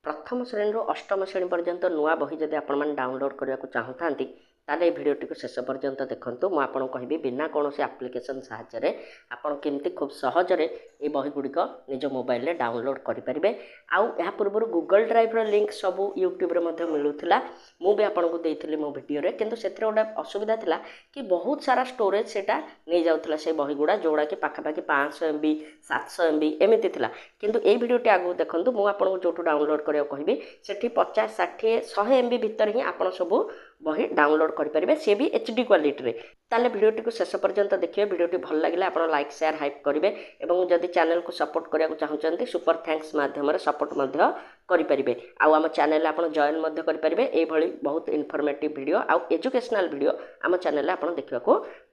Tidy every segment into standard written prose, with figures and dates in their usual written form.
प्रथम श्रेणी अष्टम श्रेणी पर्यंत नुआ बही जदि आपण डाउनलोड करने को चाहूँ ताले भिडियोटी को शेष पर्यंत देखूँ मुझे कहबी बिना कौन आप्लिकेसन साहाय्य आपड़ केमती खूब सहजरे ये बही गुड़िक निज मोबाइल रे डाउनलोड करेंगे। आउ या पूर्व गूगल ड्राइव लिंक सबू यूट्यूब रे मिलूला मुझे आपको देती मो भिडियो किंतु से गोटे असुविधा था कि बहुत सारा स्टोरेज से नहीं जाऊला से बही गुड़ा जोड़ा कि पाखापाखि 500 MB 700 MB एमती था किंतु ये भिडियोटी आगू देखूँ मुझे जो डाउनलोड करने कहबी से 50 60 100 MB भितर ही आप सब बही डाउनलोड करेंगे सी भी HD क्वालिटी रे। ताले भिडियोटी को शेष पर्यंत देखिए भिडियोटी भल लगे आप लाइक शेयर हाइप करेंगे और जदि चैनल को सपोर्ट करने को चाहते सुपर थैंक्स माध्यम सपोर्ट करेंगे। आउ आम चैनल आप जॉइन करेंगे ये बहुत इनफॉर्मेटिव वीडियो आउ एजुकेशनल वीडियो आम चैनल आप देखा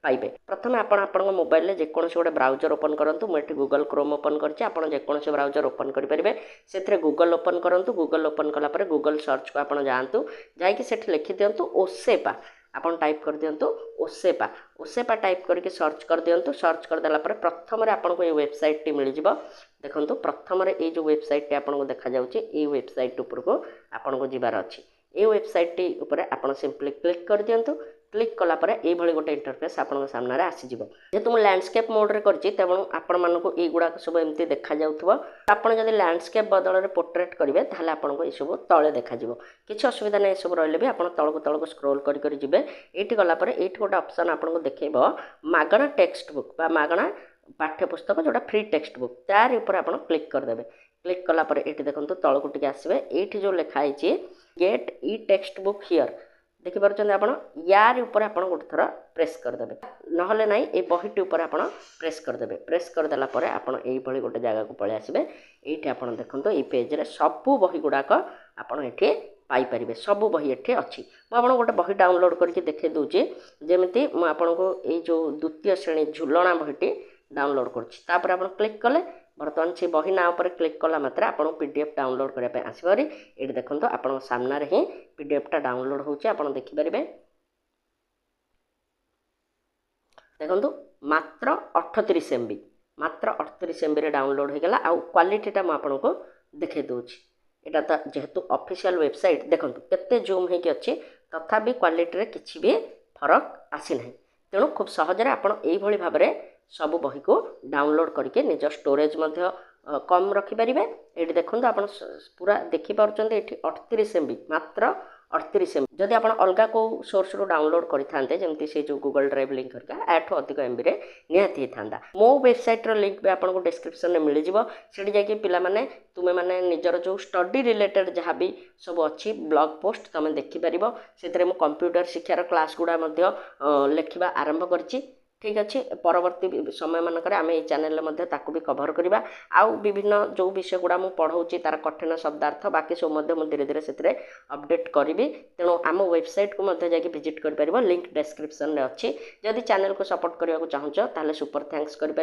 पाइबे। प्रथम आप मोबाइल जेकोसी गोटे ब्राउजर ओपन करूँ मुझे गूगल क्रोम ओपन कर ब्राउजर ओपन करेंगे से गूगल ओपन करूँ गूगल ओपन कलापर गूगल सर्च को आप जातु जाकि लिखि दिंतु ओसेपा आपन टाइप कर दिंतु ओसेपा टाइप करके सर्च कर दिंतु सर्च कर देला पर प्रथम आपको ये वेबसाइट टी मिल जाव। देखो प्रथम ये जो वेबसाइट टी आपको देखा जाउची ये वेबसाइट ऊपर को आपको जीवार अच्छी ये वेबसाइट टी ऊपर आपन सिंपली क्लिक कर दिंतु क्लिक कलापर ये गोटे इंटरफेस आपन सामने आसीज जेहेतु मुझे लैंडस्केप मोड रे करछि तेणु आपण मानक गुड़ाक सब एमती देखा जाउथबो। आपण जदि लैंडस्केप बदल में पोर्ट्रेट करेंगे ताहले आपको ये सब तले देखा किसी असुविधा नहीं सब रही भी आप तलक स्क्रोल कर जिवे ये गलापर ये गोटे ऑप्शन आपको देखेब मागणा टेक्स्ट बुक बा मागणा पाठ्यपुस्तक जोटा फ्री टेक्स्ट बुक तार ऊपर आप क्लिक करदे क्लिक कलापर ये देखो तलक टे आसवे ये जो लिखाई गेट ई टेक्स्ट बुक हियर देखिपुर आप यार ऊपर आप गोटे थर प्रेस करदे नहले ना ये बहीटी ऊपर आप प्रेस करदे प्रेस करदेला आप गोटे जगह को पलि आसबे ये आप देखो ये पेज्रे सबू बही गुड़ाक आपठी पाइपर सबू बही ये अच्छी मुझे गोटे बही डाउनलोड करके देखे दूसरी जमी मुझको ये जो द्वितीय श्रेणी झुलना बहीटी डाउनलोड कर क्लिक कले बर्तमान से बही ना उपर क्लिक कला मात्रे आपको PDF डाउनलोड करने आसपरी ये देखो आप सामने ही PDF टा डाउनलोड हो देखिपारे देखो मात्र 38 MB मात्र 38 MB रे डाउनलोड हो गला आउ क्वालिटीटा मुझे देखे दूसरी एटा तो जेहेतु ऑफिशियल वेबसाइट देखो केते जूम होगी अच्छी तथापि क्वालिटी रे किछि भी फरक आसी ना तेणु खूब सहजरे आप यही भाव में सब बही को डाउनलोड करके निज स्टोरेज कम रखिपारे। ये देखो आप पूरा देखिपुर ये 38 MB मात्र 38 MB जदि आप अलग को सोर्स रू डाउनलोड करते जमी से जो गूगल ड्राइव लिंक करके अधिक MB रे निहाती था मो वेबसाइट लिंक भी आपको डिस्क्रिप्शन में मिल जाए जाकि पिला तुम्हें माने निजर जो स्टडी रिलेटेड जहाँ भी सब अच्छी ब्लॉग पोस्ट तुम देखिपार से कंप्यूटर शिक्षार क्लास गुड़ा लिखा आरंभ करछि ठीक अच्छे परवर्ती समय मानक आम ये चैनल भी कभर करवा आउ विभिन्न जो विषय गुड़ा मुझे पढ़ाऊँगी तार कठिन शब्दार्थ बाकी सब धीरे धीरे से अपडेट करी तेणु आम वेबसाइट को जाकि विजिट कर लिंक डिस्क्रिप्शन में अच्छी जदि चैनल को सपोर्ट करने को चाहूँ ताले सुपर थैंक्स कर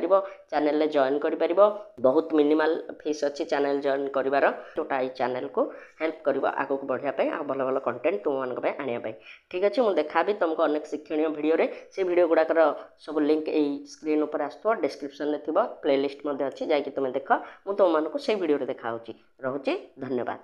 चैनल में जॉइन कर बहुत मिनिमल फीस अच्छी चैनल जॉइन कर जोटा ये चैनल को हेल्प कर आगे बढ़ापी आ भल भल कंटेंट तुम मानी आने ठीक अच्छे मुझे देखा तुमको अनेक शिक्षणीय भिडियो से भिडियो गुड़ाकर सब लिंक यही स्क्रीन ऊपर आसो डिस्क्रिप्शन में थी प्लेलिस्ट अच्छी जाकि तुम देख मुझे तुम मानक से भिडियो देखा रोचे धन्यवाद।